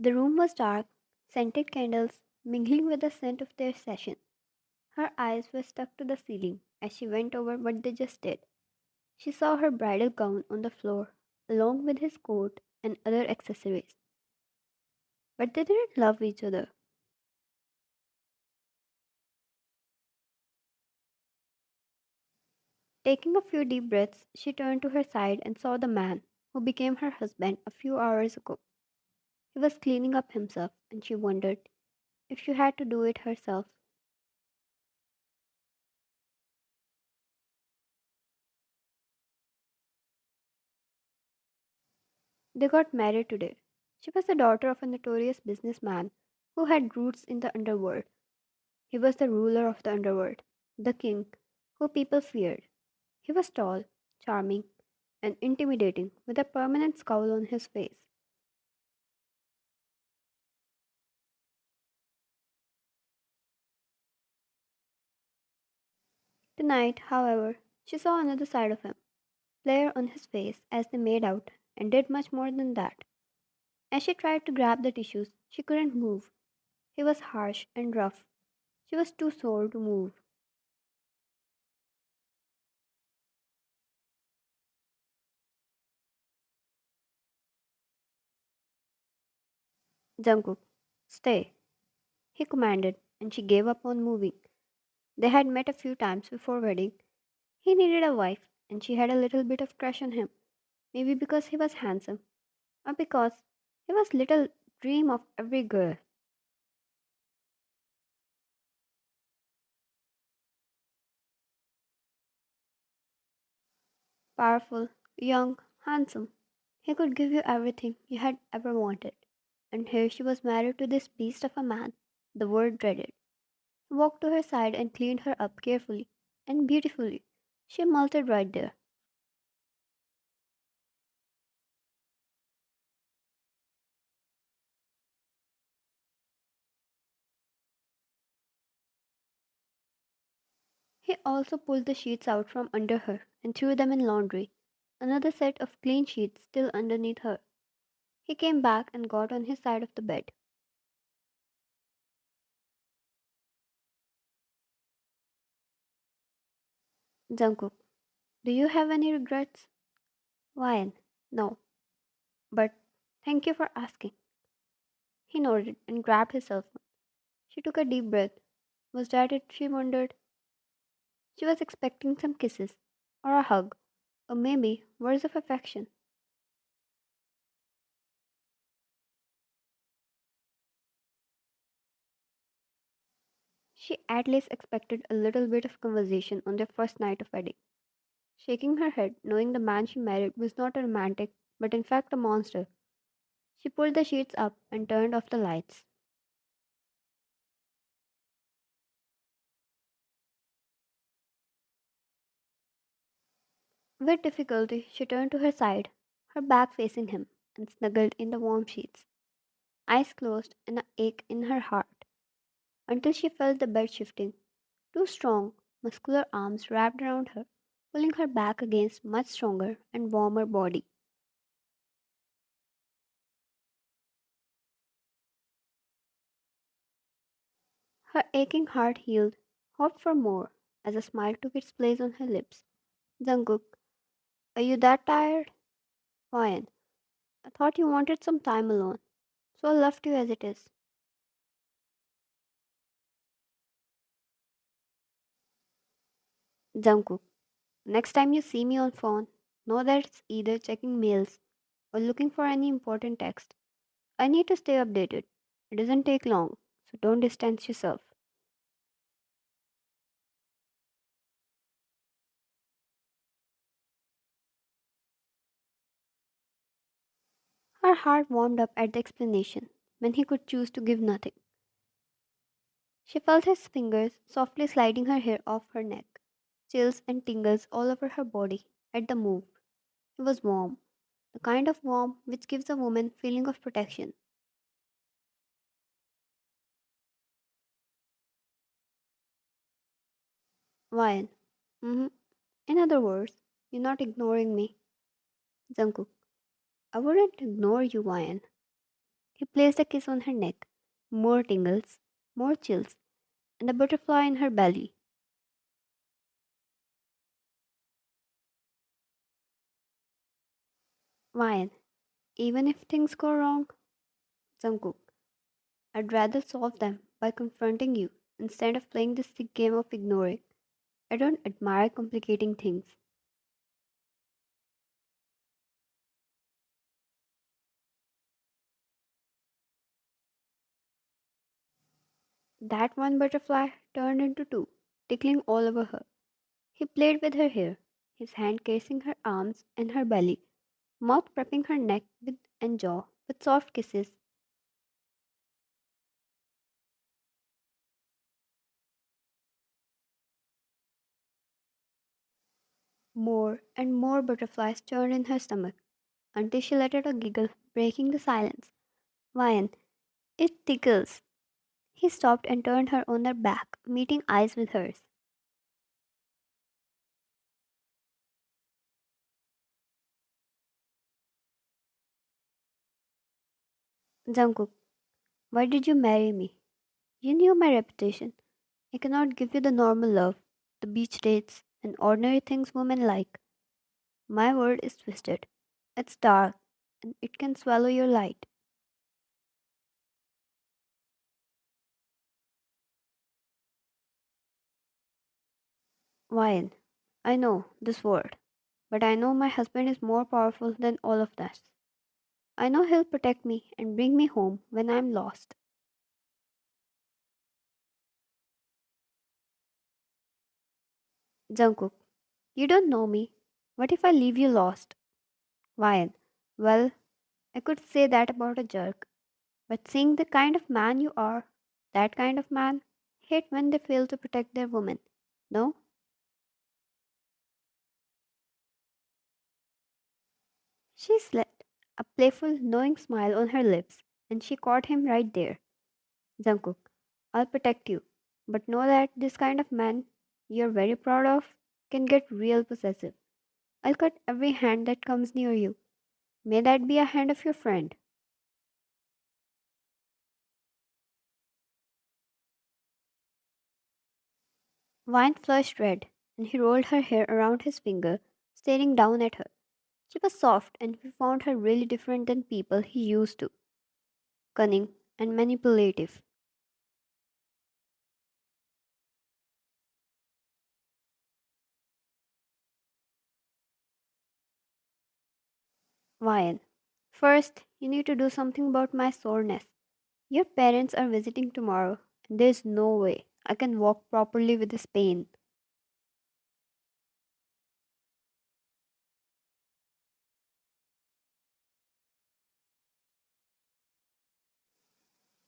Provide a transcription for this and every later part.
The room was dark, scented candles mingling with the scent of their session. Her eyes were stuck to the ceiling as she went over what they just did. She saw her bridal gown on the floor, along with his coat and other accessories. But they didn't love each other. Taking a few deep breaths, she turned to her side and saw the man who became her husband a few hours ago. He was cleaning up himself, and she wondered if she had to do it herself. They got married today. She was the daughter of a notorious businessman who had roots in the underworld. He was the ruler of the underworld, the king, who people feared. He was tall, charming, and intimidating, with a permanent scowl on his face. Tonight, however, she saw another side of him, flare on his face as they made out, and did much more than that. As she tried to grab the tissues, she couldn't move. He was harsh and rough. She was too sore to move. Jungkook, stay, he commanded, and she gave up on moving. They had met a few times before wedding. He needed a wife, and she had a little bit of crush on him. Maybe because he was handsome, or because he was little dream of every girl. Powerful, young, handsome. He could give you everything you had ever wanted. And here she was married to this beast of a man the world dreaded. He walked to her side and cleaned her up carefully and beautifully. She melted right there. He also pulled the sheets out from under her and threw them in laundry, another set of clean sheets still underneath her. He came back and got on his side of the bed. Jungkook, do you have any regrets? Why? No, but thank you for asking. He nodded and grabbed his cell phone. She took a deep breath. Was that it? She wondered. She was expecting some kisses, or a hug, or maybe words of affection. She at least expected a little bit of conversation on their first night of wedding. Shaking her head, knowing the man she married was not a romantic, but in fact a monster, she pulled the sheets up and turned off the lights. With difficulty, she turned to her side, her back facing him, and snuggled in the warm sheets, eyes closed and an ache in her heart, until she felt the bed shifting. Two strong, muscular arms wrapped around her, pulling her back against much stronger and warmer body. Her aching heart healed, hoped for more, as a smile took its place on her lips. Jungkook, are you that tired? Fine. I thought you wanted some time alone, so I left you as it is. Jungkook, next time you see me on phone, know that it's either checking mails or looking for any important text. I need to stay updated. It doesn't take long, so don't distance yourself. Her heart warmed up at the explanation when he could choose to give nothing. She felt his fingers softly sliding her hair off her neck, chills and tingles all over her body at the move. It was warm, the kind of warmth which gives a woman feeling of protection. Why? Mm-hmm. In other words, you're not ignoring me. Jungkook, I wouldn't ignore you, Ryan. He placed a kiss on her neck. More tingles, more chills, and a butterfly in her belly. Ryan, even if things go wrong, Jungkook, I'd rather solve them by confronting you instead of playing this sick game of ignoring. I don't admire complicating things. That one butterfly turned into two, tickling all over her. He played with her hair, his hand caressing her arms and her belly, mouth prepping her neck with and jaw with soft kisses. More and more butterflies turned in her stomach until she let out a giggle, breaking the silence. Ryan, it tickles. He stopped and turned her on her back, meeting eyes with hers. Jungkook, why did you marry me? You knew my reputation. I cannot give you the normal love, the beach dates, and ordinary things women like. My world is twisted. It's dark, and it can swallow your light. Ryan, I know this word, but I know my husband is more powerful than all of this. I know he'll protect me and bring me home when I'm lost. Jungkook, you don't know me. What if I leave you lost? Ryan, well, I could say that about a jerk, but seeing the kind of man you are, that kind of man, hate when they fail to protect their woman. No? She slept, a playful, knowing smile on her lips, and she caught him right there. Jungkook, I'll protect you, but know that this kind of man you're very proud of can get real possessive. I'll cut every hand that comes near you. May that be a hand of your friend. Vine flushed red, and he rolled her hair around his finger, staring down at her. She was soft, and he found her really different than people he used to, cunning and manipulative. Ryan, first, you need to do something about my soreness. Your parents are visiting tomorrow, and there's no way I can walk properly with this pain.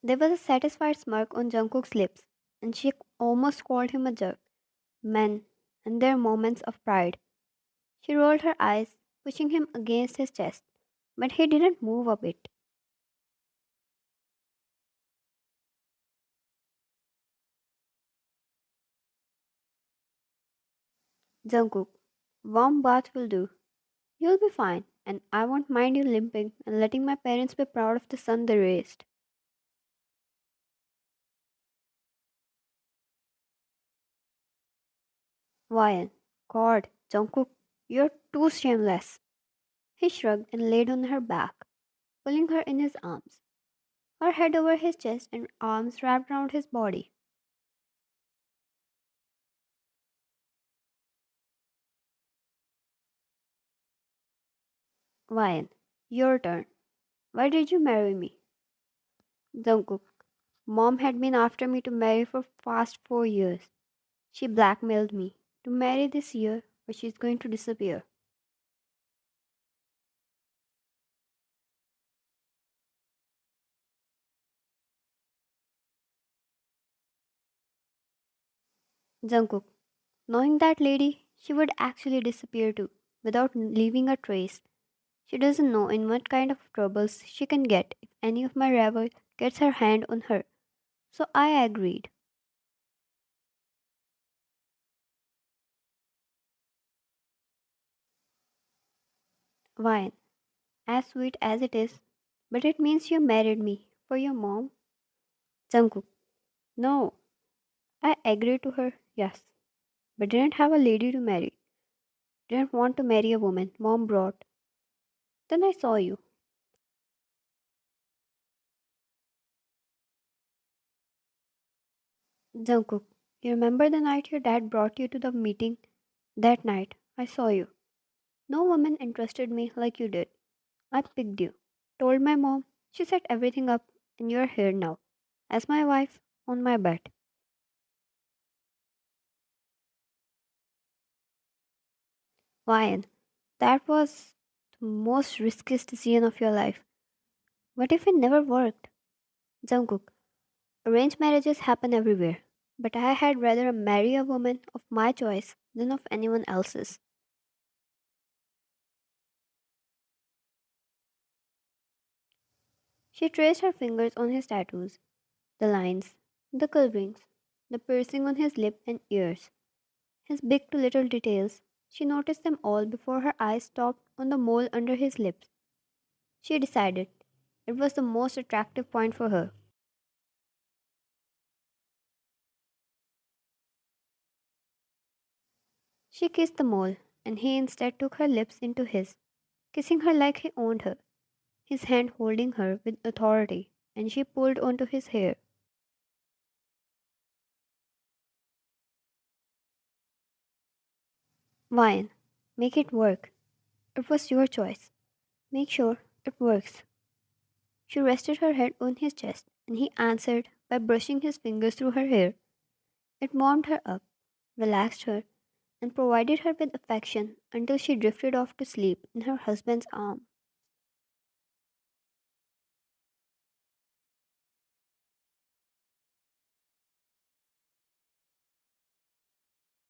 There was a satisfied smirk on Jungkook's lips, and she almost called him a jerk. Men and their moments of pride. She rolled her eyes, pushing him against his chest, but he didn't move a bit. Jungkook, warm bath will do. You'll be fine, and I won't mind you limping and letting my parents be proud of the son they raised. Ryan, God, Jungkook, you're too shameless. He shrugged and laid on her back, pulling her in his arms, her head over his chest and arms wrapped around his body. Ryan, your turn. Why did you marry me? Jungkook, Mom had been after me to marry for past 4 years. She blackmailed me to marry this year or she's going to disappear. Jungkook, knowing that lady, she would actually disappear too, without leaving a trace. She doesn't know in what kind of troubles she can get if any of my rival gets her hand on her. So I agreed. Wine, as sweet as it is, But it means you married me for your mom? Jungkook. No. I agreed to her, yes. But didn't have a lady to marry. Didn't want to marry a woman mom brought. Then I saw you. Jungkook. You remember the night your dad brought you to the meeting? That night, I saw you. No woman interested me like you did. I picked you. Told my mom. She set everything up, and you're here now. As my wife, on my bed. Ryan, that was the most riskiest decision of your life. What if it never worked? Jungkook, arranged marriages happen everywhere. But I had rather marry a woman of my choice than of anyone else's. She traced her fingers on his tattoos, the lines, the curvings, the piercing on his lip and ears, his big to little details. She noticed them all before her eyes stopped on the mole under his lips. She decided it was the most attractive point for her. She kissed the mole, and he instead took her lips into his, kissing her like he owned her, his hand holding her with authority, and she pulled onto his hair. Wine, make it work. It was your choice. Make sure it works. She rested her head on his chest, and he answered by brushing his fingers through her hair. It warmed her up, relaxed her, and provided her with affection until she drifted off to sleep in her husband's arm.